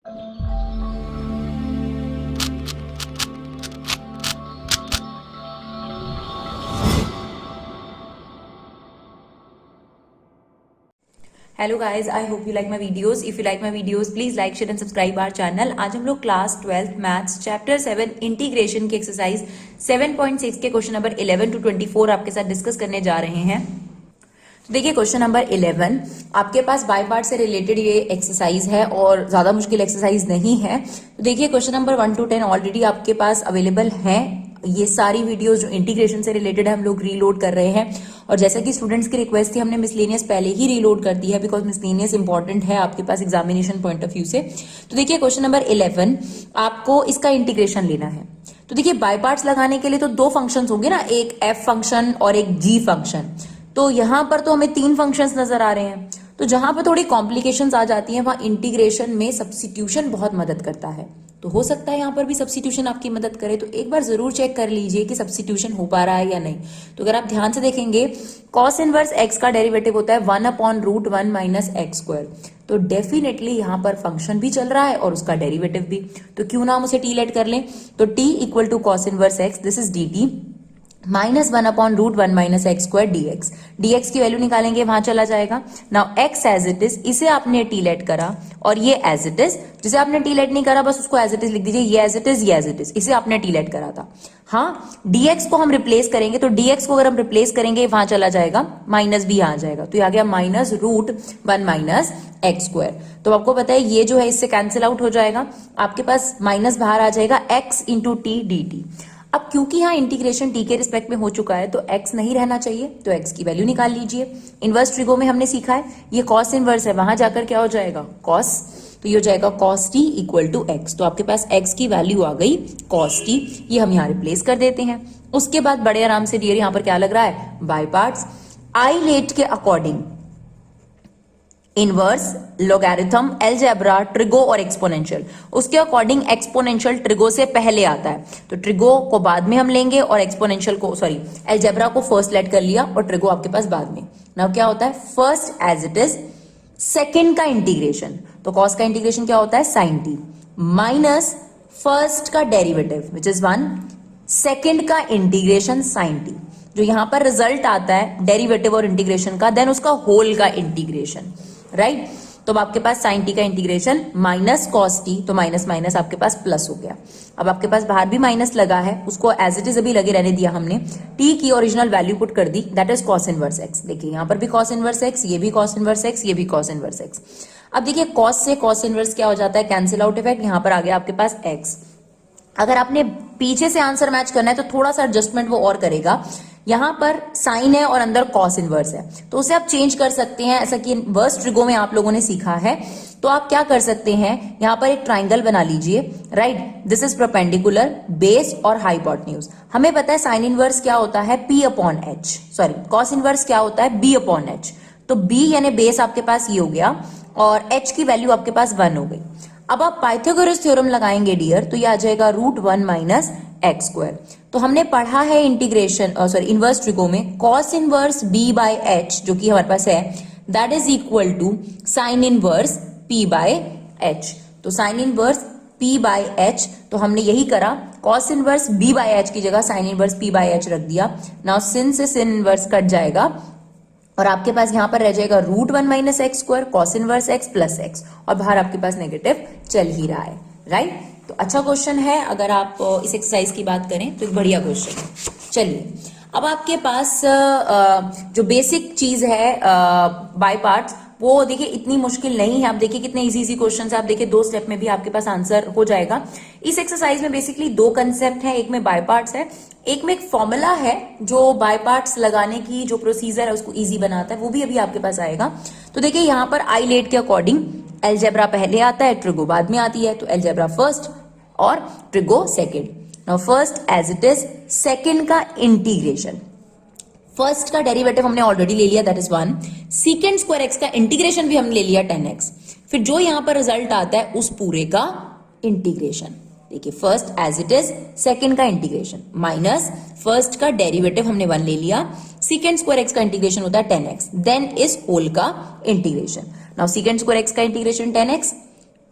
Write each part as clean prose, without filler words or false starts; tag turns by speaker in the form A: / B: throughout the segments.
A: Hello guys, I hope you like my videos. If you like my videos please like share and subscribe our channel. आज हम लोग class 12th maths chapter 7 integration की exercise 7.6 के question number 11 to 24 आपके साथ discuss करने जा रहे हैं. तो देखिए क्वेश्चन नंबर 11 आपके पास बाय पार्ट से रिलेटेड ये एक्सरसाइज है और ज्यादा मुश्किल एक्सरसाइज नहीं है. तो देखिए क्वेश्चन नंबर 1 to 10 ऑलरेडी आपके पास अवेलेबल है. ये सारी वीडियोस जो इंटीग्रेशन से रिलेटेड है हम लोग रीलोड कर रहे हैं और जैसा कि स्टूडेंट्स की रिक्वेस्ट थी हमने मिसलेनियस पहले ही रीलोड कर दी है बिकॉज मिसलेनियस इंपॉर्टेंट है आपके पास एग्जामिनेशन पॉइंट ऑफ व्यू से. तो देखिए क्वेश्चन नंबर 11 आपको इसका इंटीग्रेशन लेना है. तो देखिए बाय पार्ट्स लगाने के लिए तो दो फंक्शंस होंगे ना, एक एफ फंक्शन और एक जी फंक्शन. तो यहां पर तो हमें तीन फंक्शंस नजर आ रहे हैं. तो जहां पर थोड़ी कॉम्प्लिकेशंस आ जाती हैं वहां इंटीग्रेशन में सब्स्टिट्यूशन बहुत मदद करता है. तो हो सकता है यहाँ पर भी सब्स्टिट्यूशन आपकी मदद करे. तो एक बार जरूर चेक कर लीजिए कि सब्स्टिट्यूशन हो पा रहा है या नहीं. तो अगर आप ध्यान से देखेंगे कॉस इनवर्स एक्स का डेरिवेटिव होता है 1/√1 माइनस एक्स स्क्वायर. तो डेफिनेटली यहाँ पर फंक्शन भी चल रहा है और उसका डेरिवेटिव भी. तो क्यों ना हम उसे टी लेट कर लें. तो T equal to cos inverse X, this is D T minus 1/√1 minus X square DX. DX की वैल्यू निकालेंगे वहां चला जाएगा. Now X as it is, इसे आपने टी लेट करा और ये एज इट इज. जिसे आपने टी लेट नहीं करा बस उसको एज इट इज लिख दीजिए. ये एज इट इज, ये एज इट इज, इसे आपने टी लेट करा था. हाँ, डीएक्स को हम रिप्लेस करेंगे तो डीएक्स को अगर हम रिप्लेस करेंगे वहां चला जाएगा, माइनस भी आ जाएगा. तो ये आ गया -√1 माइनस एक्स स्क्वायर. तो आपको पता है ये जो है इससे कैंसिल आउट हो जाएगा. आपके पास माइनस बाहर आ जाएगा x into T D T. अब क्योंकि यहाँ इंटीग्रेशन टी के रिस्पेक्ट में हो चुका है तो x नहीं रहना चाहिए. तो x की वैल्यू निकाल लीजिए. इनवर्स ट्रिगो में हमने सीखा है ये कॉस इनवर्स है, वहां जाकर क्या हो जाएगा कॉस. तो ये हो जाएगा cos T equal to X. तो आपके पास x की वैल्यू आ गई कॉस टी. ये हम यहाँ रिप्लेस कर देते हैं. उसके बाद बड़े आराम से डियर यहाँ पर क्या लग रहा है बाय पार्ट्स. आई लेट के according inverse, logarithm, algebra, trigo और एक्सपोनेंशियल. उसके अकॉर्डिंग एक्सपोनेंशियल ट्रिगो से पहले आता है. तो ट्रिगो को बाद में हम लेंगे और एक्सपोनेंशियल को अलजेब्रा को फर्स्ट लेट कर लिया और ट्रिगो आपके पास बाद में. नाउ क्या होता है first as it is, second का इंटीग्रेशन. तो कॉस का इंटीग्रेशन क्या होता है साइन टी माइनस फर्स्ट का डेरिवेटिव विच इज 1, सेकेंड का इंटीग्रेशन साइन टी. जो यहां पर रिजल्ट आता है डेरिवेटिव और इंटीग्रेशन का, देन उसका होल का इंटीग्रेशन, राइट. तो अब आपके पास साइन टी का इंटीग्रेशन माइनस कॉस टी. तो माइनस माइनस आपके पास प्लस हो गया. अब आपके पास बाहर भी माइनस लगा है, उसको एज इट इज अभी लगे रहने दिया हमने. टी की ओरिजिनल वैल्यू पुट कर दी, that is cos inverse X. देखिए यहां पर भी कॉस इनवर्स एक्स, ये भी कॉस इनवर्स एक्स, ये भी कॉस इनवर्स एक्स. अब देखिए कॉस से कॉस इनवर्स क्या हो जाता है कैंसिल आउट इफेक्ट. यहां पर आ गया आपके पास एक्स. अगर आपने पीछे से आंसर मैच करना है तो थोड़ा सा एडजस्टमेंट वो और करेगा. यहां पर साइन है और अंदर कॉस इनवर्स है तो उसे आप चेंज कर सकते हैं. ऐसा कि इनवर्स ट्रिगो में आप लोगों ने सीखा है. तो आप क्या कर सकते हैं यहां पर एक ट्राइंगल बना लीजिए, right. This is perpendicular, base और हाइपोटेन्यूज. हमें पता है साइन इनवर्स क्या होता है P/H, कॉस इनवर्स क्या होता है B/H. तो B यानी बेस आपके पास ये हो गया और H की वैल्यू आपके पास 1 हो गई. अब आप पाइथागोरस थ्योरम लगाएंगे डियर तो ये आ जाएगा √1 माइनस एक्स स्क्वायर. तो हमने पढ़ा है इंटीग्रेशन इनवर्स ट्रिगो में कॉस इनवर्स B/H जो कि हमारे पास है, that is equal to sine inverse P/H. तो साइन इनवर्स P/H, तो हमने यही करा, कॉस इनवर्स B/H की जगह साइन इनवर्स P/H रख दिया. नाउ सिन से सिन इनवर्स कट जाएगा और आपके पास यहां पर रह जाएगा √1 minus X square cos inverse x plus x. और बाहर आपके पास नेगेटिव चल ही रहा है, राइट. तो अच्छा क्वेश्चन है. अगर आप इस एक्सरसाइज की बात करें तो एक बढ़िया क्वेश्चन है. चलिए अब आपके पास जो बेसिक चीज है बाय पार्ट्स, वो देखिए इतनी मुश्किल नहीं है. आप देखिए कितने इजी इजी क्वेश्चन है. आप देखिए 2 स्टेप में भी आपके पास आंसर हो जाएगा. इस एक्सरसाइज में बेसिकली 2 कंसेप्ट है. एक में बाय पार्ट्स है, एक में एक फॉर्मूला है जो बाय पार्ट्स लगाने की जो प्रोसीजर है उसको इजी बनाता है. वो भी अभी आपके पास आएगा. तो देखिए यहाँ पर आई लेट के अकॉर्डिंग अलजेब्रा पहले आता है, ट्रिगो बाद में आती है. तो अलजेब्रा फर्स्ट और trigo second. Now first as it is, second का इंटीग्रेशन. फर्स्ट का डेरिवेटिव हमने ऑलरेडी ले लिया, that is 1. Secant square X का इंटीग्रेशन भी हमने ले लिया 10x. फिर जो यहां पर रिजल्ट आता है उस पूरे का इंटीग्रेशन. देखिए first as it is, second का इंटीग्रेशन माइनस फर्स्ट का डेरिवेटिव हमने 1 ले लिया. सीकेंड स्क्वायर एक्स का इंटीग्रेशन होता है 10x, देन इस होल का integration. Now secant square X का इंटीग्रेशन 10x,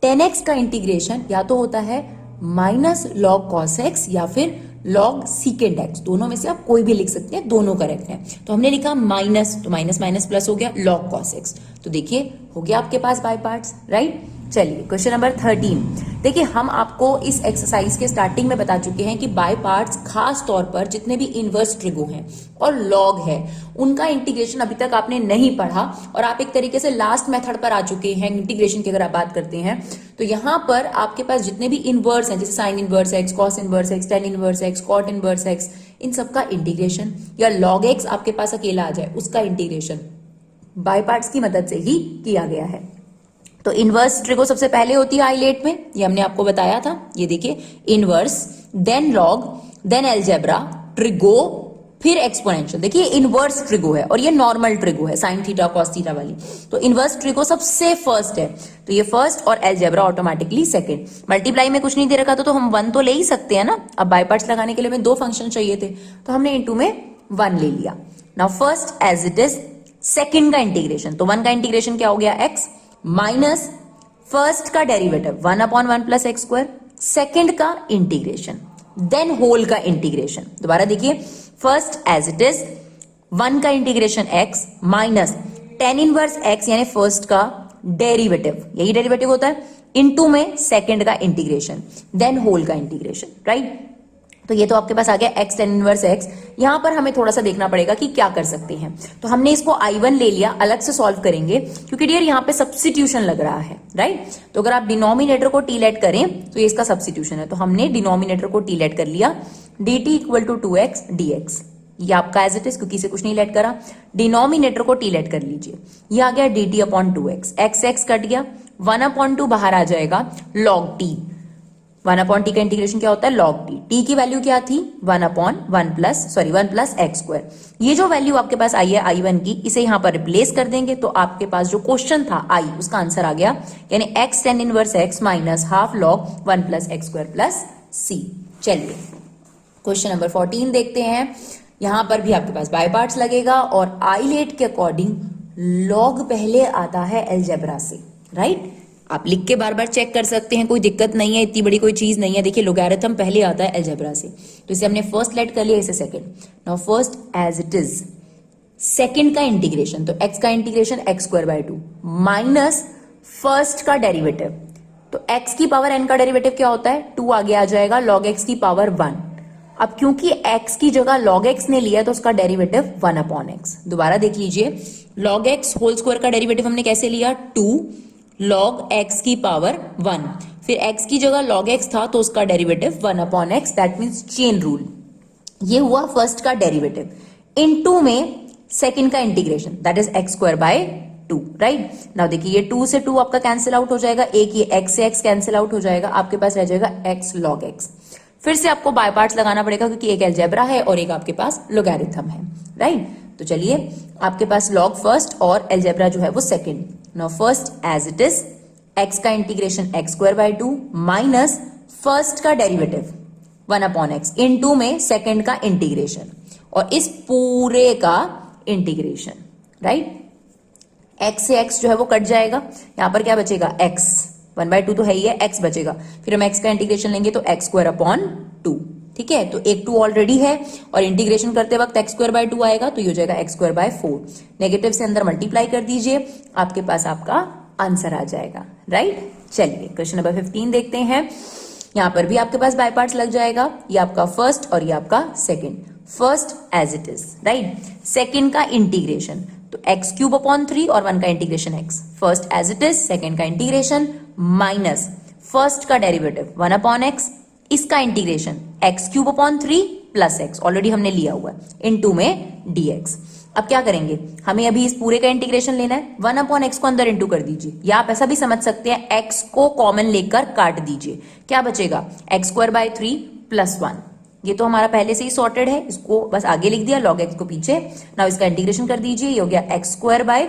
A: 10x का इंटीग्रेशन या तो होता है माइनस लॉग कॉस एक्स या फिर लॉग सीकेंड एक्स, दोनों में से आप कोई भी लिख सकते हैं, दोनों करेक्ट है। तो हमने लिखा माइनस, तो माइनस माइनस प्लस हो गया लॉग कॉस एक्स। तो देखिए हो गया आपके पास बाय पार्ट्स, राइट। चलिए क्वेश्चन नंबर 13। देखिए हम आपको इस एक्सरसाइज के स्टार्टिंग में बता चुके हैं कि बाय पार्ट्स खास तौर पर जितने भी इनवर्स ट्रिगो हैं और लॉग है उनका इंटीग्रेशन अभी तक आपने नहीं पढ़ा, और आप एक तरीके से लास्ट मेथड पर आ चुके हैं इंटीग्रेशन की अगर आप बात करते हैं। तो यहां पर आपके पास जितने भी इनवर्स हैं, जैसे sine inverse X, cos inverse X, tan inverse X, cot inverse X, इन सबका इंटीग्रेशन, या लॉग एक्स आपके पास अकेला आ जाए उसका इंटीग्रेशन बाय पार्ट्स की मदद से ही किया गया है। तो इनवर्स ट्रिगो सबसे पहले होती है आइलेट में, ये हमने आपको बताया था। ये देखिए inverse, then log, then algebra, trigo, फिर एक्सपोनेंशियल। देखिए इनवर्स ट्रिगो है और ये नॉर्मल ट्रिगो है, साइन थीटा कॉस थीटा वाली। तो इनवर्स ट्रिगो सबसे फर्स्ट है, तो ये फर्स्ट और अलजेब्रा ऑटोमेटिकली सेकंड। मल्टीप्लाई में कुछ नहीं दे रखा तो हम 1 तो ले ही सकते हैं ना। अब बाय पार्ट्स लगाने के लिए हमें 2 फंक्शन चाहिए थे, तो हमने इनटू में 1 ले लिया। Now first as it is, second का इंटीग्रेशन, तो 1 का इंटीग्रेशन क्या हो गया x माइनस फर्स्ट का derivative 1/1 plus x square, second का इंटीग्रेशन, देन होल का इंटीग्रेशन। दोबारा देखिए, फर्स्ट एज इट इज 1 का integration x minus tan inverse x यानी फर्स्ट का डेरिवेटिव, यही डेरिवेटिव होता है, इनटू में सेकेंड का इंटीग्रेशन, देन होल का इंटीग्रेशन, राइट। तो ये तो आपके पास आ गया x टेन इनवर्स x। यहां पर हमें थोड़ा सा देखना पड़ेगा कि क्या कर सकते हैं। तो हमने इसको I1 ले लिया, अलग से सॉल्व करेंगे क्योंकि डियर यहाँ पे सब्स्टिट्यूशन लग रहा है, राइट। तो अगर आप डिनोमिनेटर को टी लेट करें तो ये इसका सब्स्टिट्यूशन है, तो हमने डिनोमिनेटर को टी लेट कर लिया, dt equal to 2x dx। ये आपका एज इट इज, क्योंकि इसे कुछ नहीं लेट करा। डिनोमिनेटर को टी लेट कर लीजिए, ये आ गया dt upon 2x, x cut गया, 1/2 बाहर आ जाएगा log t। 1/t का इंटीग्रेशन क्या होता है log t। t की वैल्यू क्या थी 1 प्लस एक्स स्क्वायर। ये जो वैल्यू आपके पास आई है I1 की, इसे यहां पर रिप्लेस कर देंगे तो आपके पास जो क्वेश्चन था I, उसका आंसर आ गया, यानी x ten inverse x minus half log 1 plus x square plus c। चलिए क्वेश्चन नंबर 14 देखते हैं। यहां पर भी आपके पास बाय पार्ट्स लगेगा और आइलेट के अकॉर्डिंग लॉग पहले आता है अलजेब्रा से, राइट। आप लिख के बार बार चेक कर सकते हैं, कोई दिक्कत नहीं है, इतनी बड़ी कोई चीज नहीं है। देखिए लोगैरिथम पहले आता है अलजेब्रा से, तो इसे हमने फर्स्ट लेट कर लिया, इसे second. Now first as it is, second का इंटीग्रेशन, तो x का integration x square by 2 minus first का डेरिवेटिव, तो x की पावर n का डेरिवेटिव क्या होता है 2, आगे आ जाएगा log x की पावर 1। अब क्योंकि x की जगह log x ने लिया तो उसका डेरिवेटिव 1/x। दोबारा देख लीजिए, log x होल स्क्वायर का डेरिवेटिव हमने कैसे लिया 2 log x की पावर 1, फिर x की जगह log x था तो उसका derivative 1/x, that means chain rule. ये हुआ फर्स्ट का डेरिवेटिव, इनटू में सेकंड का integration, that is x square by 2, right. Now देखिए ये 2 से 2 आपका कैंसिल आउट हो जाएगा, एक ये x से x कैंसिल आउट हो जाएगा, आपके पास रह जाएगा x log x। फिर से आपको बाय पार्ट्स लगाना पड़ेगा क्योंकि एक अलजेब्रा है और एक आपके पास लोगैरिथम है, राइट। तो चलिए आपके पास log फर्स्ट और अलजेब्रा जो है वो second. Now first as it is, x का integration x square by 2 minus first का डेरिवेटिव 1/x, इनटू में सेकंड का इंटीग्रेशन और इस पूरे का इंटीग्रेशन, राइट। x से x जो है वो कट जाएगा, यहां पर क्या बचेगा x, 1/2 तो है ही है, x बचेगा, फिर हम x का इंटीग्रेशन लेंगे तो x स्क्वायर अपॉन 2, ठीक है। तो एक 2 ऑलरेडी है और इंटीग्रेशन करते वक्त x स्क्वायर बाय 2 आएगा, तो ये हो जाएगा x स्क्वायर बाय 4। नेगेटिव से अंदर मल्टीप्लाई कर दीजिए, आपके पास आपका आंसर आ जाएगा, राइट। चलिए क्वेश्चन नंबर 15 देखते हैं। यहां पर भी आपके पास बाय पार्ट्स लग जाएगा, ये आपका फर्स्ट और ये आपका second. First as it is, right, second का इंटीग्रेशन, तो x क्यूब अपॉन 3 और 1 का integration x, first as it is, second का इंटीग्रेशन माइनस फर्स्ट का डेरिवेटिव 1/x, इसका integration x cube upon 3 plus x, already हमने लिया हुआ है, इनटू में dx। अब क्या करेंगे, हमें अभी इस पूरे का इंटीग्रेशन लेना है, 1/x को अंदर इंटू कर दीजिए, या आप ऐसा भी समझ सकते हैं x को कॉमन लेकर काट दीजिए, क्या बचेगा x स्क्वायर बाय 3 प्लस 1। ये तो हमारा पहले से ही सॉर्टेड है, इसको बस आगे लिख दिया, log x को पीछे। नाउ इसका इंटीग्रेशन कर दीजिए, ये हो गया x square bye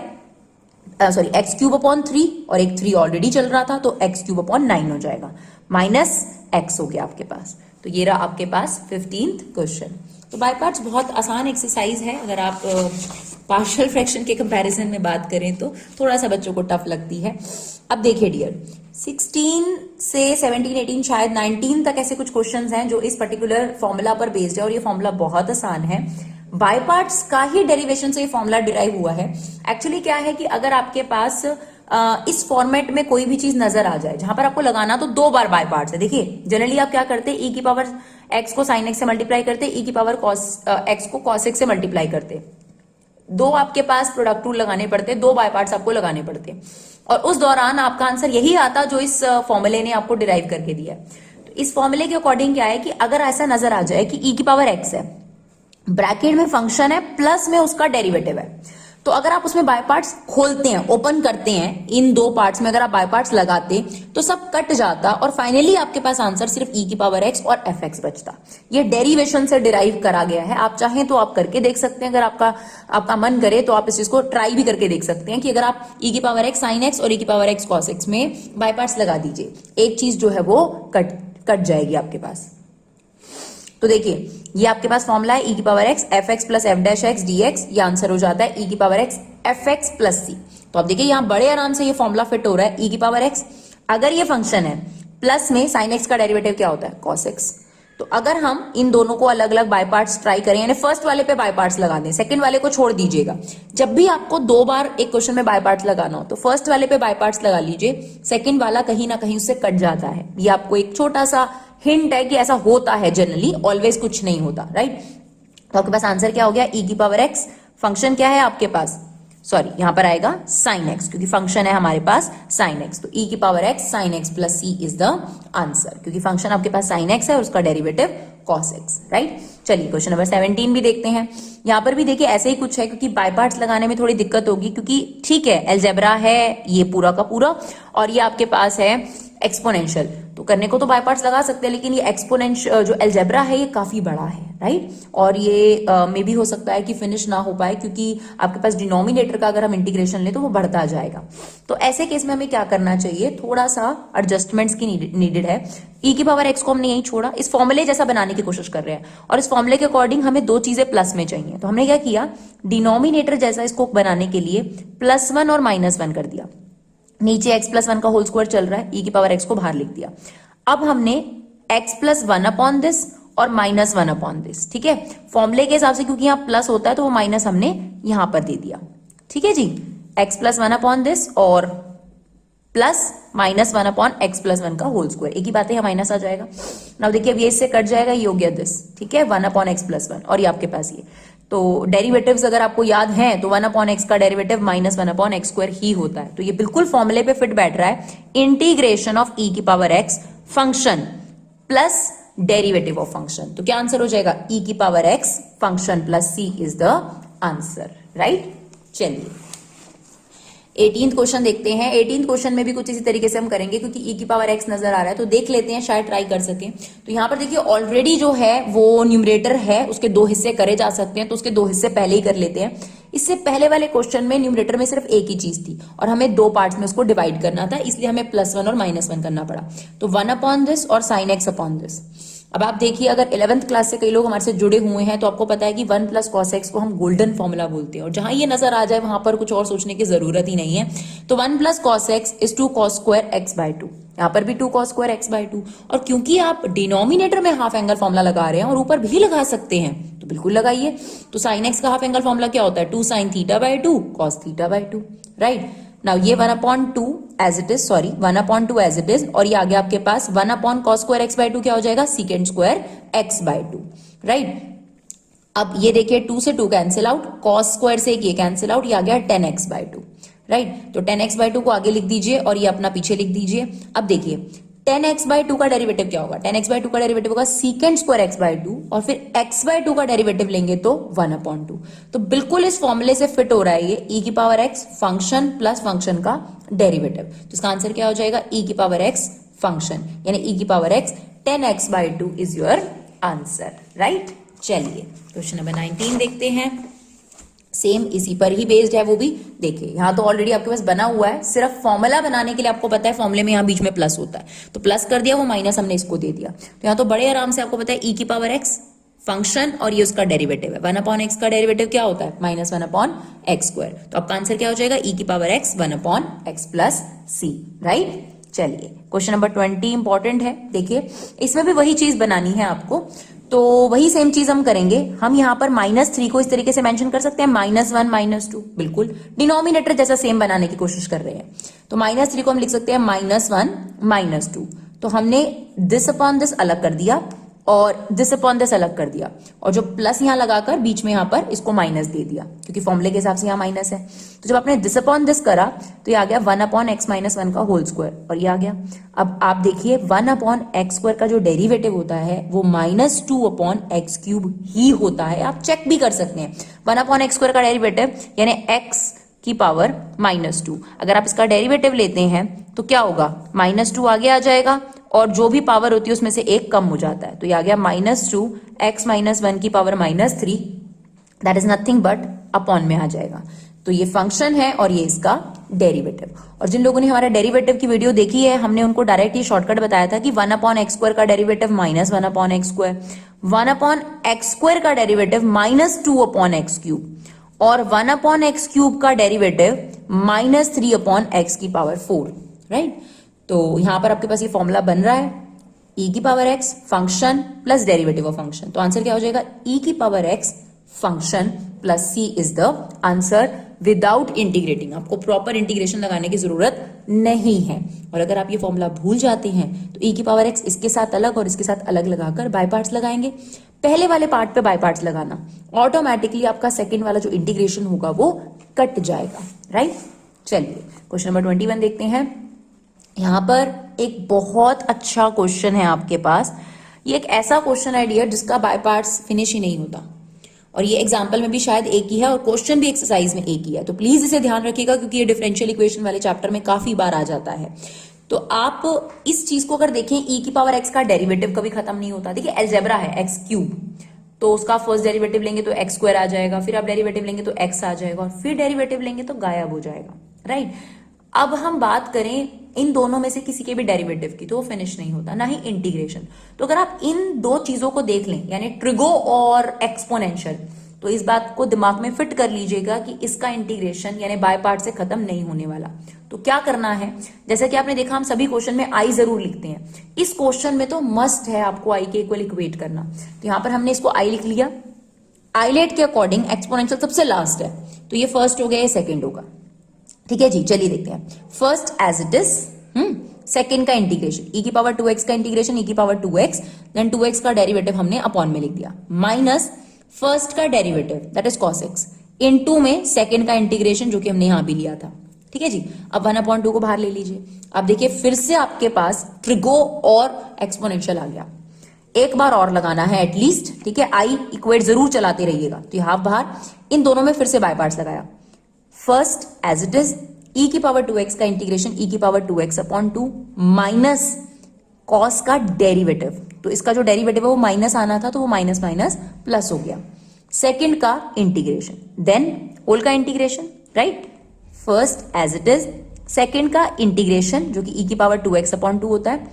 A: x cube upon 3 और एक 3 ऑलरेडी चल रहा था तो x क्यूब अपॉन 9 हो जाएगा, माइनस x हो गया आपके पास। तो ये रहा आपके पास 15th क्वेश्चन। तो बाय पार्ट्स बहुत आसान एक्सरसाइज है, अगर आप पार्शियल फ्रैक्शन के कंपैरिजन में बात करें तो थोड़ा सा बच्चों को टफ लगती है। अब देखिए डियर, 16 से 17, 18 शायद 19 तक ऐसे कुछ क्वेश्चंस हैं जो इस पर्टिकुलर फॉर्मूला पर बेस्ड है, और ये फॉर्मूला बहुत आसान है। बाय पार्ट्स का ही डेरिवेशन से ये फॉर्मूला डिराइव हुआ है। एक्चुअली क्या है कि अगर आपके पास इस फॉर्मेट में कोई भी चीज नजर आ जाए जहां पर आपको लगाना तो 2 बार बाय पार्ट्स है। देखिए जनरली आप क्या करते हैं, ई की पावर एक्स को साइन एक्स से मल्टीप्लाई करते, ई की पावर कॉस एक्स को कॉस एक्स से मल्टीप्लाई करते। 2 आपके पास प्रोडक्ट रूल लगाने पड़ते, 2 बाय पार्ट्स आपको लगाने पड़ते, और उस दौरान आपका आंसर यही आता जो इस फॉर्मूले ने आपको डिराइव करके दिया है। तो इस फॉर्मूले के अकॉर्डिंग क्या है कि अगर ऐसा नजर आ जाए कि ई की पावर एक्स है, ब्रैकेट में फंक्शन है, प्लस में उसका डेरिवेटिव है, तो अगर आप उसमें बाय पार्ट्स खोलते हैं, ओपन करते हैं, इन 2 पार्ट्स में अगर आप बाय पार्ट्स लगाते तो सब कट जाता और फाइनली आपके पास आंसर सिर्फ ई की पावर एक्स और एफ एक्स बचता। ये डेरिवेशन से डिराइव करा गया है। आप चाहें तो आप करके देख सकते हैं, अगर आपका मन करे तो आप इस चीज को ट्राई भी करके देख सकते हैं कि अगर आप ई की पावर एक्स साइन एक्स और ई की पावर एक्स कॉस एक्स में बाय पार्ट्स लगा दीजिए, एक चीज जो है वो कट जाएगी आपके पास। तो देखिए ये आपके पास फॉर्मूला है, ई की power X F X plus F dash X D X, ये आंसर हो जाता है ई की power X F X plus C. तो आप देखिए यहां बड़े आराम से ये फॉर्मूला फिट हो रहा है, ई की पावर एक्स, अगर ये फंक्शन है, प्लस में साइन एक्स का डेरिवेटिव क्या होता है, कॉस एक्स। तो अगर हम इन दोनों को अलग अलग बाय पार्ट्स ट्राई करें, यानी फर्स्ट वाले पे बाय पार्ट्स लगा दें, सेकंड वाले को छोड़ दीजिएगा। जब भी आपको 2 बार एक क्वेश्चन में बाय पार्ट्स लगाना हो तो फर्स्ट वाले पे बाय पार्ट्स लगा लीजिए, सेकंड वाला कहीं ना कहीं उससे कट जाता है। ये आपको एक छोटा सा हिंट है कि ऐसा होता है, जनरली ऑलवेज कुछ नहीं होता, राइट। तो आपके पास आंसर क्या हो गया, ई की पावर एक्स, फंक्शन क्या है आपके पास, सॉरी यहां पर आएगा साइन एक्स, क्योंकि फंक्शन है हमारे पास साइन एक्स, तो ई की power X sine X plus C is the answer, क्योंकि फंक्शन आपके पास साइन एक्स है और उसका डेरिवेटिव कॉस एक्स, राइट। चलिए क्वेश्चन नंबर 17 भी देखते हैं। यहां पर भी देखिए ऐसे ही कुछ है, क्योंकि बाय पार्ट्स लगाने में थोड़ी दिक्कत होगी, क्योंकि ठीक है अलजेब्रा है ये पूरा का पूरा, और ये आपके पास है एक्सपोनेंशियल, तो करने को तो बाय पार्ट्स लगा सकते हैं, लेकिन ये एक्सपोनेंशियल जो अलजेब्रा है ये काफी बड़ा है, राइट। और ये मे भी हो सकता है कि फिनिश ना हो पाए, क्योंकि आपके पास डिनोमिनेटर का अगर हम इंटीग्रेशन लें तो वो बढ़ता जाएगा। तो ऐसे केस में हमें क्या करना चाहिए, थोड़ा सा एडजस्टमेंट्स की नीडेड है। ई की पावर एक्स को हमने यही छोड़ा, इस फॉर्मूले जैसा बनाने की कोशिश कर रहे हैं, और इस फॉर्मूले के अकॉर्डिंग हमें 2 चीजें प्लस में चाहिए। तो हमने क्या किया, डिनोमिनेटर जैसा इसको बनाने के लिए +1 और -1 कर दिया, नीचे x प्लस 1 का होल स्क्वायर चल रहा है, ई की पावर एक्स को बाहर लिख दिया। अब हमने x प्लस 1 अपॉन दिस और -1 अपॉन दिस, ठीक है, फॉर्मूले के हिसाब से, क्योंकि यहाँ प्लस होता है तो वो माइनस हमने यहां पर दे दिया, ठीक है जी। x प्लस 1 अपॉन दिस और प्लस -1 अपॉन x प्लस 1 का होल स्क्वायर, एक ही बात है, यहाँ माइनस आ जाएगा। नाउ देखिए अब ये इससे कट जाएगा, ये हो गया दिस, ठीक है, 1 अपॉन x प्लस 1, और ये आपके पास ये, तो डेरिवेटिव्स अगर आपको याद हैं तो 1 अपॉन एक्स का डेरिवेटिव -1 अपॉन एक्स स्क्वायर ही होता है। तो ये बिल्कुल फॉर्मूले पे फिट बैठ रहा है, इंटीग्रेशन ऑफ ई की power X function plus derivative of function. तो क्या आंसर हो जाएगा, ई की power X function plus C is the answer, right. चलिए 18th क्वेश्चन देखते हैं। 18th क्वेश्चन में भी कुछ इसी तरीके से हम करेंगे, क्योंकि ई की पावर एक्स नजर आ रहा है, तो देख लेते हैं शायद ट्राई कर सकें। तो यहाँ पर देखिए ऑलरेडी जो है वो न्यूमरेटर है, उसके 2 हिस्से करे जा सकते हैं, तो उसके 2 हिस्से पहले ही कर लेते हैं। इससे पहले वाले क्वेश्चन में न्यूमरेटर में सिर्फ एक ही चीज थी और हमें 2 पार्ट्स में उसको डिवाइड करना था, इसलिए हमें +1 और -1 करना पड़ा। तो 1 अपॉन दिस और साइन एक्स अपॉन दिस। अब आप देखिए अगर 11th क्लास से कई लोग हमारे से जुड़े हुए हैं तो आपको पता है कि 1 प्लस कॉस एक्स को हम गोल्डन फॉर्मूला बोलते हैं, और जहां ये नजर आ जाए वहां पर कुछ और सोचने की जरूरत ही नहीं है। तो 1 plus cos X is 2 cos square X by 2, यहाँ पर भी 2 कॉस स्क्वायर एक्स बाय 2, और क्योंकि आप डिनोमिनेटर में हाफ एंगल फॉर्मूला लगा रहे हैं और ऊपर भी लगा सकते हैं तो बिल्कुल लगाइए। तो साइन एक्स का हाफ एंगल फॉर्मूला क्या होता है, 2 sin theta by 2 cos theta by 2, right. Now ये 1 upon 2 as it is, sorry 1 upon 2 as it is, और ये आगे आपके पास 1 upon cos square X by 2 क्या हो जाएगा, secant square X by 2, right. अब ये देखिए 2 से 2 कैंसिल आउट, कॉस स्क्वायर से ये कैंसिल आउट, ये आ गया 10x बाय 2, राइट। तो 10x बाय 2 को आगे लिख दीजिए और ये अपना पीछे लिख दीजिए। अब देखिए 10x बाय 2 का डेरिवेटिव क्या होगा, 10x बाय 2 का डेरिवेटिव होगा सीकेंड स्क्वायर एक्स बाय 2, और फिर x बाय 2 का डेरिवेटिव लेंगे तो 1 अपॉन 2। तो बिल्कुल इस फॉर्मूले से फिट हो रहा है ये, e की power x function plus function का डेरिवेटिव। तो इसका आंसर क्या हो जाएगा, e की पावर x फंक्शन, यानी e की power x 10x by 2 is your answer, right. चलिए क्वेश्चन नंबर 19 देखते हैं। सेम इसी पर ही बेस्ड है वो भी। देखिए यहाँ तो ऑलरेडी आपके पास बना हुआ है, सिर्फ फॉर्मूला बनाने के लिए आपको पता है फॉर्मूले में यहाँ बीच में प्लस होता है, तो प्लस कर दिया, वो माइनस हमने इसको दे दिया। तो यहाँ तो बड़े आराम से आपको पता है e की पावर x फंक्शन और ये उसका डेरिवेटिव है। 1 अपॉन x का डेरिवेटिव क्या होता है, -1 अपॉन एक्स स्क्वायर। तो आपका आंसर क्या हो जाएगा, e की power x 1 upon x plus c, right. चलिए क्वेश्चन नंबर 20 इंपॉर्टेंट है। देखिए इसमें भी वही चीज बनानी है आपको, तो वही सेम चीज हम करेंगे। हम यहाँ पर -3 को इस तरीके से मेंशन कर सकते हैं, -1 -2, बिल्कुल डिनोमिनेटर जैसा सेम बनाने की कोशिश कर रहे हैं। तो -3 को हम लिख सकते हैं -1 -2। तो हमने दिस अपॉन दिस अलग कर दिया और दिस अपॉन दिस अलग कर दिया, और जो प्लस यहां लगाकर बीच में यहां पर इसको माइनस दे दिया, क्योंकि फॉर्मूले के हिसाब से यहां माइनस है। तो जब आपने दिस अपॉन दिस करा तो ये आ गया 1/x-1 का होल स्क्वायर, और ये आ गया। अब आप देखिए 1/x² का जो डेरिवेटिव होता है वो -2/x³ ही होता है। आप चेक भी कर सकते हैं, 1/x² का डेरिवेटिव यानी x की पावर -2। अगर आप इसका डेरिवेटिव लेते हैं तो क्या होगा, -2 आगे आ जाएगा और जो भी पावर होती है उसमें से एक कम हो जाता है, तो ये आ गया -2x-1 की power -3, that is nothing but upon में आ जाएगा। तो ये फंक्शन है और ये इसका डेरिवेटिव। और जिन लोगों ने हमारा डेरिवेटिव की वीडियो देखी है, हमने उनको डायरेक्ट ये शॉर्टकट बताया था कि 1/x² का डेरिवेटिव -1/x², 1/x² का डेरिवेटिव -2/x³ और 1/x³ का डेरिवेटिव -3/x की पावर 4, राइट। तो यहां पर आपके पास ये फॉर्मूला बन रहा है, e की power x function plus derivative of function. तो आंसर क्या हो जाएगा, e की power x function plus c is the answer without integrating. आपको प्रॉपर इंटीग्रेशन लगाने की जरूरत नहीं है। और अगर आप ये फॉर्मूला भूल जाते हैं तो e की पावर x इसके साथ अलग और इसके साथ अलग लगाकर बाय पार्ट्स लगाएंगे। पहले वाले पार्ट पे बाय पार्ट्स लगाना, ऑटोमेटिकली आपका सेकंड वाला जो इंटीग्रेशन होगा वो कट जाएगा, राइट। चलिए क्वेश्चन नंबर 21 देखते हैं। यहां पर एक बहुत अच्छा क्वेश्चन है आपके पास। ये एक ऐसा क्वेश्चन है डियर जिसका बाय पार्ट्स फिनिश ही नहीं होता, और ये एग्जाम्पल में भी शायद एक ही है और क्वेश्चन भी एक्सरसाइज में एक ही है। तो प्लीज इसे ध्यान रखिएगा क्योंकि ये डिफरेंशियल इक्वेशन वाले चैप्टर में काफी बार आ जाता है। तो आप इस चीज को अगर देखें, e की पावर x का डेरिवेटिव कभी खत्म नहीं होता। देखिए अलजेब्रा है x³, तो उसका फर्स्ट डेरिवेटिव लेंगे तो x² आ जाएगा, फिर आप डेरिवेटिव लेंगे तो x आ जाएगा, और फिर डेरिवेटिव लेंगे तो गायब हो जाएगा, राइट। अब हम बात करें इन दोनों में से किसी के भी डेरिवेटिव की, तो वो फिनिश नहीं होता, ना ही इंटीग्रेशन। तो अगर आप इन दो चीजों को देख लें, यानी ट्रिगो और एक्सपोनेंशियल, तो इस बात को दिमाग में फिट कर लीजिएगा कि इसका इंटीग्रेशन यानी बाय पार्ट से खत्म नहीं होने वाला। तो क्या करना है, जैसे कि आपने देखा हम सभी क्वेश्चन में आई जरूर लिखते हैं, इस क्वेश्चन में तो मस्ट है आपको आई के इक्वल इक्वेट करना। तो यहां पर हमने इसको आई लिख लिया। आईलेट के अकॉर्डिंग एक्सपोनेंशियल सबसे लास्ट है, तो ये फर्स्ट हो गया, ये सेकेंड होगा, ठीक है जी। चलिए देखते हैं। First as it is, second का इंटीग्रेशन, e की पावर 2x का इंटीग्रेशन e की पावर 2x, देन 2x का डेरिवेटिव हमने अपॉन में लिख दिया, माइनस फर्स्ट का derivative that is cos x, into में सेकेंड का इंटीग्रेशन जो कि हमने यहां भी लिया था, ठीक है जी। अब 1/2 को बाहर ले लीजिए। अब देखिए फिर से आपके पास ट्रिगो और एक्सपोनेंशियल आ गया। एक बार और लगाना है एटलीस्ट, ठीक है। आई इक्वेट जरूर चलाते रहिएगा। तो हाफ बाहर, इन दोनों में फिर से बाय पार्ट्स लगाया। First as it is e की पावर 2x का इंटीग्रेशन e की पावर 2x/2 माइनस कॉस का डेरिवेटिव, तो इसका जो डेरिवेटिव है वो माइनस आना था, तो वो माइनस माइनस प्लस हो गया। सेकंड का इंटीग्रेशन, देन होल का integration, right. First as it is, second का इंटीग्रेशन जो कि e की पावर 2x/2 होता है,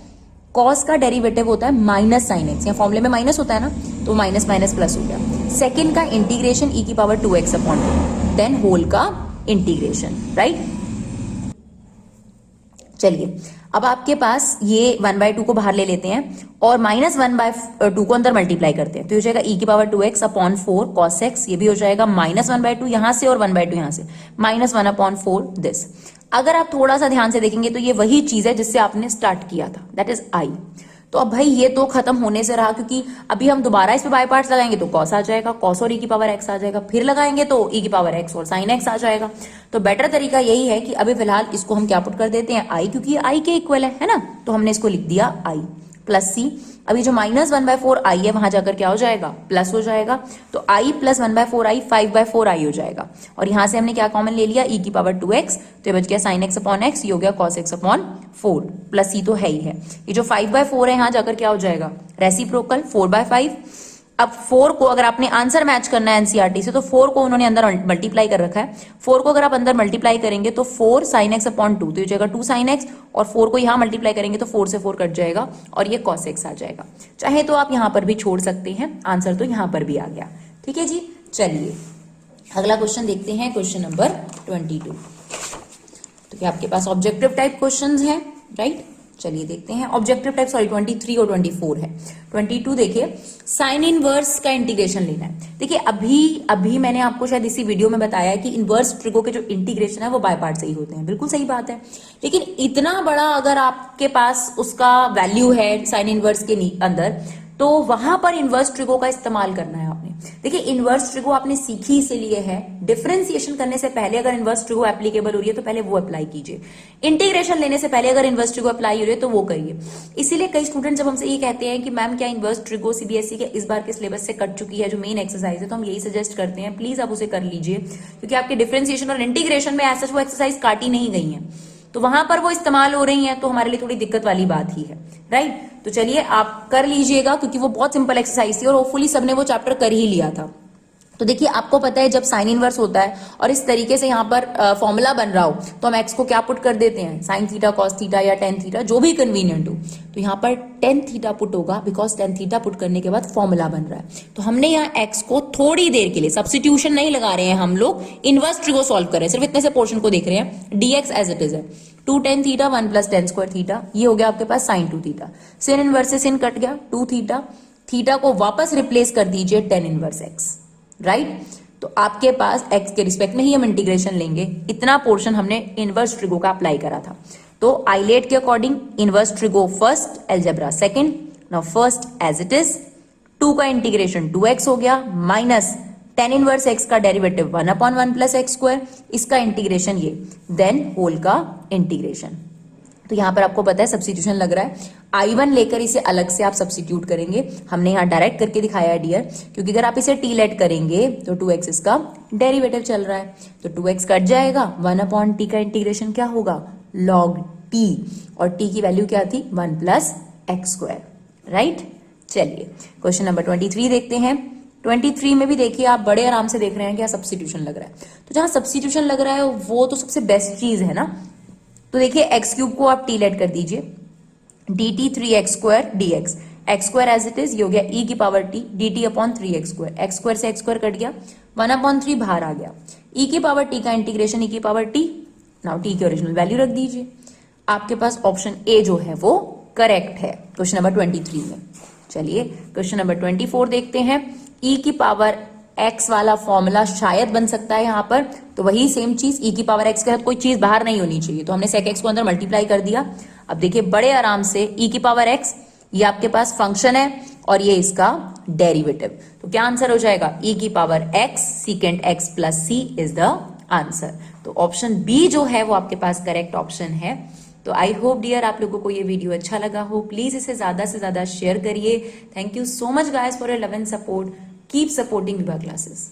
A: कॉस का डेरिवेटिव होता है माइनस साइन एक्स, या फॉर्मूले में माइनस होता है ना, तो माइनस माइनस प्लस हो गया। सेकंड का इंटीग्रेशन e की पावर 2x/2, देन होल का इंटीग्रेशन, राइट। चलिए अब आपके पास ये 1/2 को बाहर ले लेते हैं और -1/2 को अंदर मल्टीप्लाई करते हैं, तो हो जाएगा e की पावर 2x/4 cos x, ये भी हो जाएगा -1/2 यहां से और 1/2 यहां से, -1/4 दिस। अगर आप थोड़ा सा ध्यान से देखेंगे तो ये वही चीज है जिससे आपने स्टार्ट किया था, दैट इज i। तो अब भाई ये तो खत्म होने से रहा, क्योंकि अभी हम दोबारा इस पे बाय पार्ट्स लगाएंगे तो cos आ जाएगा, cos और e की पावर x आ जाएगा, फिर लगाएंगे तो e की पावर x और sin x आ जाएगा। तो बेटर तरीका यही है कि अभी फिलहाल इसको हम क्या पुट कर देते हैं, i, क्योंकि ये i के इक्वल है ना, तो हमने इसको लिख दिया i प्लस c। अभी जो -1/4 i है वहां जाकर क्या हो जाएगा, प्लस हो जाएगा, तो i प्लस 1/4 i 5/4 i हो जाएगा। और यहां से हमने क्या कॉमन ले लिया, e की पावर 2x, तो ये बच गया sin x/x, ये हो गया cos x/4 प्लस c तो है ही है। ये जो 5/4 है यहां जाकर क्या हो जाएगा, रेसिप्रोकल 4/5। अब 4 को अगर आपने आंसर मैच करना है एनसीईआरटी से, तो 4 को उन्होंने अंदर मल्टीप्लाई कर रखा है, 4 को अगर आप अंदर मल्टीप्लाई करेंगे तो 4 sin x/2, तो ये जाएगा 2 sin x, और 4 को यहां मल्टीप्लाई करेंगे तो 4 से 4 कट जाएगा और ये cos x आ जाएगा। चाहे तो आप यहां पर भी छोड़ सकते हैं, आंसर तो यहां पर भी आ गया, ठीक है जी। चलिए अगला क्वेश्चन देखते हैं, क्वेश्चन नंबर 22। तो क्या आपके पास ऑब्जेक्टिव टाइप क्वेश्चन है, राइट। चलिए देखते हैं ऑब्जेक्टिव टाइप, सॉरी 23 और 24 है। 22 देखिए, साइन इनवर्स का इंटीग्रेशन लेना है। देखिए अभी मैंने आपको शायद इसी वीडियो में बताया है कि इनवर्स ट्रिगो के जो इंटीग्रेशन है वो बाय पार्ट से ही होते हैं, बिल्कुल सही बात है। लेकिन इतना बड़ा अगर आपके पास उसका वैल्यू है साइन इनवर्स के अंदर, तो वहां पर इनवर्स ट्रिगो का इस्तेमाल करना है आपने। देखिए इनवर्स ट्रिगो आपने सीखी इसीलिए है, डिफरेंशिएशन करने से पहले अगर इनवर्स ट्रिगो एप्लीकेबल हो रही है तो पहले वो अप्लाई कीजिए, इंटीग्रेशन लेने से पहले अगर इनवर्स ट्रिगो अप्लाई हो रही है तो वो करिए। इसीलिए कई स्टूडेंट जब हमसे ये कहते हैं कि मैम क्या इनवर्स ट्रिगो सीबीएसई के इस बार के सिलेबस से कट चुकी है जो मेन एक्सरसाइज है, तो हम यही सजेस्ट करते हैं प्लीज आप उसे कर लीजिए, क्योंकि आपके डिफरेंशिएशन और इंटीग्रेशन में ऐसा वो एक्सरसाइज काटी नहीं गई है, तो वहां पर वो इस्तेमाल हो रही हैं, तो हमारे लिए थोड़ी दिक्कत वाली बात ही है, राइट। तो चलिए आप कर लीजिएगा, क्योंकि वो बहुत सिंपल एक्सरसाइज थी और होपफुली सबने वो चैप्टर कर ही लिया था। तो देखिए आपको पता है जब साइन इनवर्स होता है और इस तरीके से यहाँ पर फॉर्मूला बन रहा हो तो हम एक्स को क्या पुट कर देते हैं, साइन थीटा कॉस थीटा या टेन थीटा, जो भी कन्वीनियंट हो। तो यहाँ पर टेन थीटा पुट होगा, बिकॉज टेन थीटा पुट करने के बाद फॉर्मूला बन रहा है। तो हमने यहाँ एक्स को थोड़ी देर के लिए, सब्स्टिट्यूशन नहीं लगा रहे हैं हम लोग, इनवर्स ट्रिगो सॉल्व कर रहे हैं, सिर्फ इतने से पोर्शन को देख रहे हैं। डीएक्स एज इट इज है 2 tan theta 1 plus ten square theta, ये हो गया आपके पास साइन 2 थीटा। sin इनवर्स से sin कट गया 2 थीटा, थीटा को वापस रिप्लेस कर दीजिए tan इनवर्स x, राइट। तो आपके पास x के रिस्पेक्ट में ही हम इंटीग्रेशन लेंगे, इतना पोर्शन हमने इनवर्स ट्रिगो का अप्लाई करा था। तो आइलेट के according inverse trigo first, algebra second. Now first as it is 2 का इंटीग्रेशन 2x हो गया माइनस tan इनवर्स x का डेरिवेटिव 1/1 प्लस एक्स स्क्वायर, इसका इंटीग्रेशन ये, देन होल का इंटीग्रेशन। तो यहां पर आपको पता है सब्स्टिट्यूशन लग रहा है, I1 लेकर इसे अलग से आप सब्स्टिट्यूट करेंगे, हमने यहाँ डायरेक्ट करके दिखाया है डियर, क्योंकि अगर आप इसे t लेट करेंगे तो 2x इसका डेरिवेटिव चल रहा है, तो 2x कट जाएगा, 1/t का इंटीग्रेशन क्या होगा, log t, और t की वैल्यू क्या थी 1 प्लस एक्स स्क्वायर, राइट। चलिए क्वेश्चन नंबर 23 देखते हैं। 23 में भी देखिए आप बड़े आराम से देख रहे हैं क्या सब्स्टिट्यूशन लग रहा है, तो जहां सब्स्टिट्यूशन लग रहा है वो तो सबसे बेस्ट चीज है ना। तो देखिए एक्स क्यूब को आप टी लेट कर दीजिए, d t 3x square dx, x square as it is, ये हो गया e की power t dt upon 3x square, x square से एक्स स्क्वायर कट गया, 1/3 बाहर आ गया, e की पावर t का इंटीग्रेशन e की पावर t, नाउ t की ओरिजिनल वैल्यू रख दीजिए। आपके पास ऑप्शन ए जो है वो करेक्ट है क्वेश्चन नंबर 23 में। चलिए क्वेश्चन नंबर 24 देखते हैं। e की पावर x वाला फॉर्मूला शायद बन सकता है यहाँ पर, तो वही सेम चीज e की पावर x के साथ कोई चीज बाहर नहीं होनी चाहिए, तो हमने sec x को अंदर मल्टीप्लाई कर दिया। अब देखिए बड़े आराम से e की पावर x, ये आपके पास फंक्शन है और ये इसका डेरिवेटिव, तो क्या आंसर हो जाएगा, e की power x secant x plus c is the answer. तो ऑप्शन बी जो है वो आपके पास करेक्ट ऑप्शन है। तो आई होप डियर आप लोगों को ये वीडियो अच्छा लगा हो, प्लीज इसे ज्यादा से ज्यादा शेयर करिए। Thank you so much guys for your love and support, keep supporting Vibha classes.